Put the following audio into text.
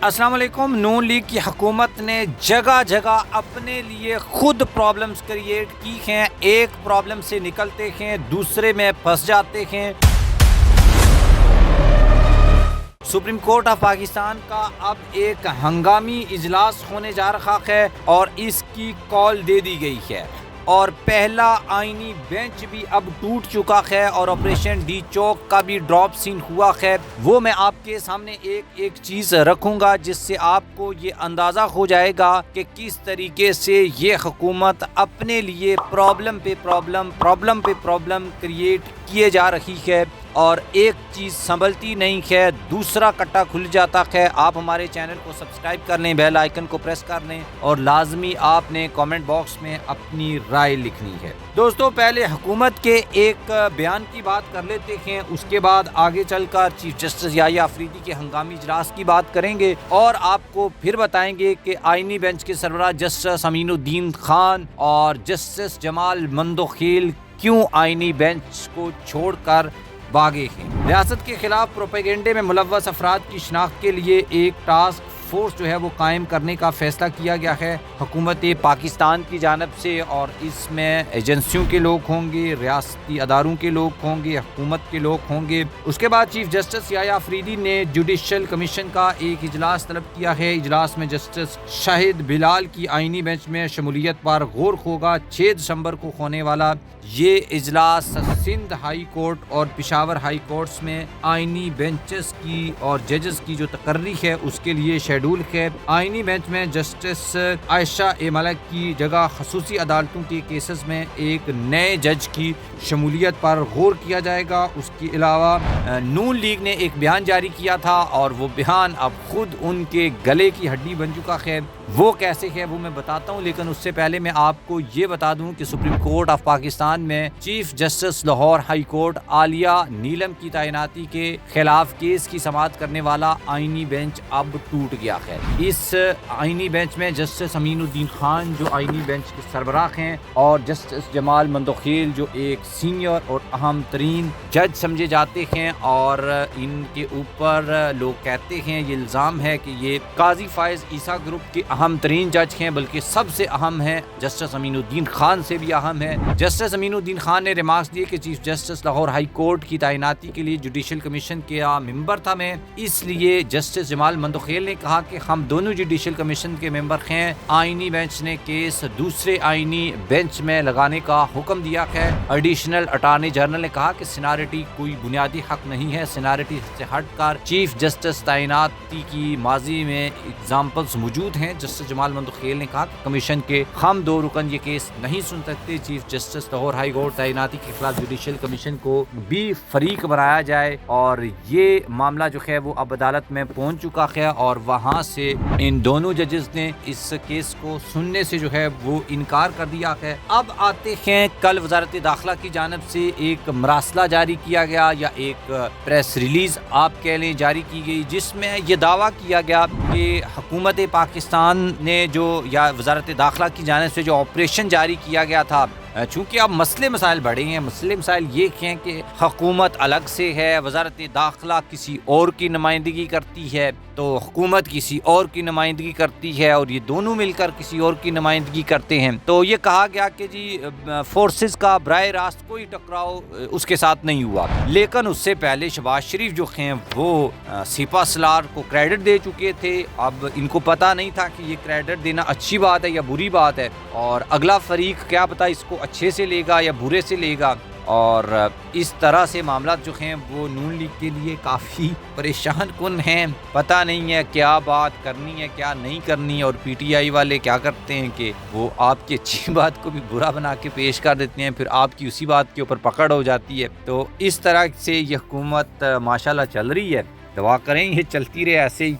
السلام علیکم۔ نون لیگ کی حکومت نے جگہ جگہ اپنے لیے خود پرابلمز کریٹ کی ہیں، ایک پرابلم سے نکلتے ہیں دوسرے میں پھنس جاتے ہیں۔ سپریم کورٹ آف پاکستان کا اب ایک ہنگامی اجلاس ہونے جا رہا ہے اور اس کی کال دے دی گئی ہے، اور پہلا آئینی بینچ بھی اب ٹوٹ چکا ہے اور آپریشن ڈی چوک کا بھی ڈراپ سین ہوا ہے۔ وہ میں آپ کے سامنے ایک چیز رکھوں گا جس سے آپ کو یہ اندازہ ہو جائے گا کہ کس طریقے سے یہ حکومت اپنے لیے پرابلم پہ پرابلم کریٹ کیے جا رہی ہے، اور ایک چیز سنبھلتی نہیں ہے دوسرا کٹا کھل جاتا ہے۔ آپ ہمارے چینل کو سبسکرائب کر لیں، بیل آئیکن کو پریس کر لیں، اور لازمی آپ نے کامنٹ باکس میں اپنی رائے لکھنی ہے۔ دوستو، پہلے حکومت کے ایک بیان کی بات کر لیتے ہیں، اس کے بعد آگے چل کر چیف جسٹس یحییٰ آفریدی کے ہنگامی اجلاس کی بات کریں گے، اور آپ کو پھر بتائیں گے کہ آئینی بینچ کے سربراہ جسٹس امین الدین خان اور جسٹس جمال مندوخیل کیوں آئینی بینچ کو چھوڑ کر بھاگے ہیں۔ ریاست کے خلاف پروپیگنڈے میں ملوث افراد کی شناخت کے لیے ایک ٹاسک فورس وہ قائم کرنے کا فیصلہ کیا گیا ہے حکومت پاکستان کی جانب سے، اور اس میں ایجنسیوں کے لوگ ہوں گے، ریاستی اداروں کے لوگ ہوں گے، حکومت کے لوگ ہوں گے۔ اس کے بعد چیف جسٹس یحییٰ آفریدی نے جوڈیشل کمیشن کا ایک اجلاس طلب کیا ہے۔ اجلاس میں جسٹس شاہد بلال کی آئینی بینچ میں شمولیت پر غور ہوگا۔ 6 دسمبر کو ہونے والا یہ اجلاس سندھ ہائی کورٹ اور پشاور ہائی کورٹس میں آئینی بینچز کی اور ججز کی جو تقرری ہے اس کے لیے شیڈول ہے۔ آئینی بینچ میں جسٹس عائشہ ملک کی جگہ خصوصی عدالتوں کے کیسز میں ایک نئے جج کی شمولیت پر غور کیا جائے گا۔ اس کے علاوہ نون لیگ نے ایک بیان جاری کیا تھا، اور وہ بیان اب خود ان کے گلے کی ہڈی بن چکا ہے۔ وہ کیسے ہے وہ میں بتاتا ہوں، لیکن اس سے پہلے میں آپ کو یہ بتا دوں کہ سپریم کورٹ آف پاکستان میں chief justice Lahore high court Aalia Neelum کی تعیناتی کے خلاف کیس کی سماعت کرنے والا آئینی بینچ اب ٹوٹ گیا ہے۔ اس آئینی بینچ میں جسٹس امین الدین خان جو آئینی بینچ کے سربراہ ہیں، اور جسٹس جمال مندوخیل جو ایک سینئر اور اہم ترین جج سمجھے جاتے ہیں، اور ان کے اوپر لوگ کہتے ہیں، یہ الزام ہے کہ یہ قاضی فائز عیسیٰ گروپ کے اہم ترین جج ہیں، بلکہ سب سے اہم ہیں، جسٹس امین الدین خان سے بھی اہم ہے۔ جسٹس امین الدین خان نے ریمارکس دیے کہ chief justice Lahore high court کی تعیناتی کے لیے جوڈیشل کمیشن کا ممبر تھا میں، اس لیے جسٹس جمال مندوخیل نے کہا کہ ہم دونوں جوڈیشل کمیشن کے ممبر ہیں۔ آئینی بینچ نے کیس دوسرے آئینی بینچ میں لگانے کا حکم دیا ہے۔ ایڈیشنل اٹارنی جنرل نے کہا کہ سینیارٹی کوئی بنیادی حق نہیں ہے، سینیارٹی سے ہٹ کر چیف جسٹس تعیناتی کی ماضی میں اگزامپلز موجود ہیں۔ جسٹس جمال مندوخیل نے کہا کہ کمیشن کے ہم 2 رکن یہ کیس نہیں سن سکتے۔ Chief justice Lahore high court تعیناتی کے خلاف جوڈیشل کمیشن کو بھی فریق بنایا جائے، اور یہ معاملہ جو ہے وہ اب عدالت میں پہنچ چکا ہے، اور وہاں سے ان دونوں ججز نے اس کیس کو سننے سے جو ہے وہ انکار کر دیا ہے۔ اب آتے ہیں، کل وزارت داخلہ کی جانب سے ایک مراسلہ جاری کیا گیا، یا ایک پریس ریلیز آپ کہہ لیں جاری کی گئی، جس میں یہ دعویٰ کیا گیا کہ حکومت پاکستان نے یا وزارت داخلہ کی جانب سے جو آپریشن جاری کیا گیا تھا، چونکہ اب مسئلے مسائل بڑھے ہیں۔ مسائل یہ ہیں کہ حکومت الگ سے ہے، وزارت داخلہ کسی اور کی نمائندگی کرتی ہے، تو حکومت کسی اور کی نمائندگی کرتی ہے، اور یہ دونوں مل کر کسی اور کی نمائندگی کرتے ہیں۔ تو یہ کہا گیا کہ جی فورسز کا براہ راست کوئی ٹکراؤ اس کے ساتھ نہیں ہوا، لیکن اس سے پہلے شہباز شریف جو ہیں وہ سپہ سالار کو کریڈٹ دے چکے تھے۔ اب ان کو پتہ نہیں تھا کہ یہ کریڈٹ دینا اچھی بات ہے یا بری بات ہے، اور اگلا فریق کیا پتہ اس کو اچھے سے لے گا یا برے سے لے گا، اور اس طرح سے معاملات جو ہیں وہ نون لیگ کے لیے کافی پریشان کن ہیں۔ پتہ نہیں ہے کیا بات کرنی ہے کیا نہیں کرنی، اور پی ٹی آئی والے کیا کرتے ہیں کہ وہ آپ کی اچھی بات کو بھی برا بنا کے پیش کر دیتے ہیں، پھر آپ کی اسی بات کے اوپر پکڑ ہو جاتی ہے۔ تو اس طرح سے یہ حکومت ماشاءاللہ چل رہی ہے، دعا کریں یہ چلتی رہے ایسے ہی،